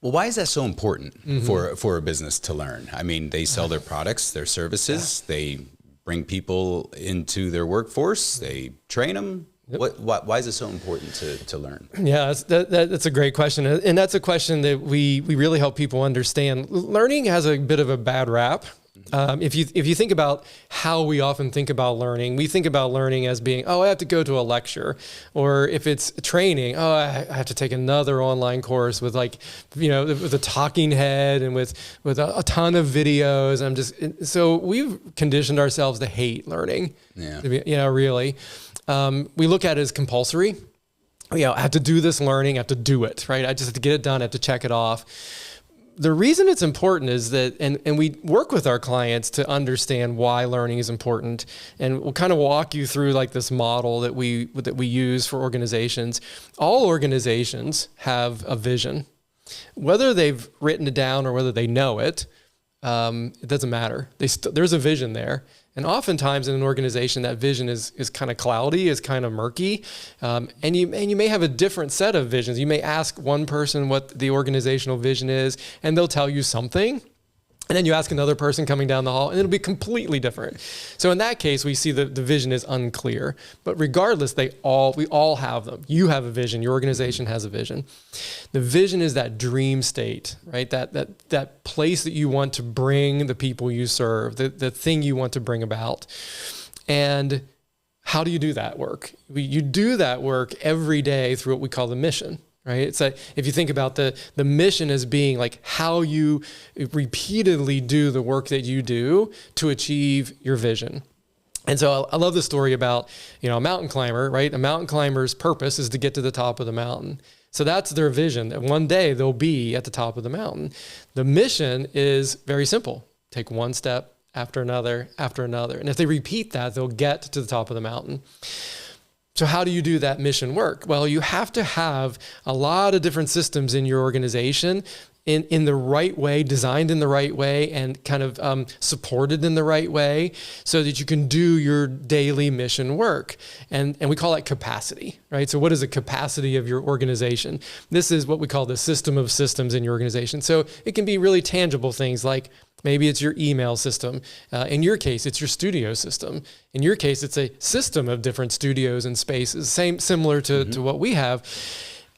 Well, why is that so important for a business to learn? I mean, they sell their products, their services, they bring people into their workforce, they train them. Yep. Why is it so important to learn? Yeah, that's a great question. And that's a question that we really help people understand. Learning has a bit of a bad rap. If you think about how we often think about learning, we think about learning as being, oh, I have to go to a lecture, or if it's training, oh, I have to take another online course with with a talking head and with a ton of videos. So we've conditioned ourselves to hate learning. Yeah. Really. We look at it as compulsory. I have to do this learning, I have to do it, right? I just have to get it done, I have to check it off. The reason it's important is that, and we work with our clients to understand why learning is important. And we'll kind of walk you through like this model that we use for organizations. All organizations have a vision. Whether they've written it down or whether they know it, it doesn't matter. There's a vision there. And oftentimes in an organization, that vision is kind of cloudy, is kind of murky. And you may have a different set of visions. You may ask one person what the organizational vision is, and they'll tell you something. And then you ask another person coming down the hall, and it'll be completely different. So in that case, we see the vision is unclear. But regardless, we all have them. You have a vision. Your organization has a vision. The vision is that dream state, right? That place that you want to bring the people you serve, the thing you want to bring about. And how do you do that work? You do that work every day through what we call the mission. Right? It's like, if you think about the mission as being like how you repeatedly do the work that you do to achieve your vision. And so I love the story about, a mountain climber, right? A mountain climber's purpose is to get to the top of the mountain. So that's their vision, that one day they'll be at the top of the mountain. The mission is very simple. Take one step after another, after another. And if they repeat that, they'll get to the top of the mountain. So how do you do that mission work? Well, you have to have a lot of different systems in your organization in the right way, designed in the right way, and kind of supported in the right way so that you can do your daily mission work. And we call that capacity, right? So what is the capacity of your organization? This is what we call the system of systems in your organization. So it can be really tangible things like maybe it's your email system. In your case, it's your studio system. In your case, it's a system of different studios and spaces, similar to what we have.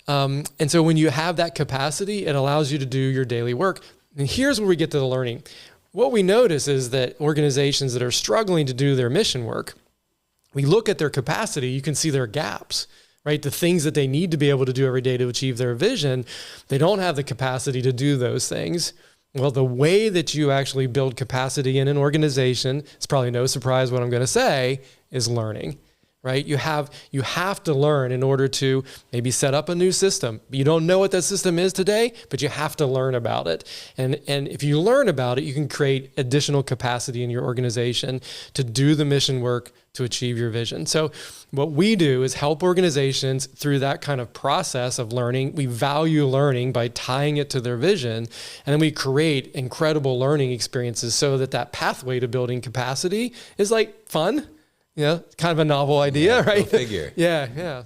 And so when you have that capacity, it allows you to do your daily work. And here's where we get to the learning. What we notice is that organizations that are struggling to do their mission work, we look at their capacity, you can see their gaps, right? The things that they need to be able to do every day to achieve their vision, they don't have the capacity to do those things. Well, the way that you actually build capacity in an organization, it's probably no surprise what I'm going to say, is learning, right? You have to learn in order to maybe set up a new system. You don't know what that system is today, but you have to learn about it. And if you learn about it, you can create additional capacity in your organization to do the mission work to achieve your vision. So what we do is help organizations through that kind of process of learning. We value learning by tying it to their vision, and then we create incredible learning experiences so that pathway to building capacity is like fun, kind of a novel idea, right? Go figure. Yeah.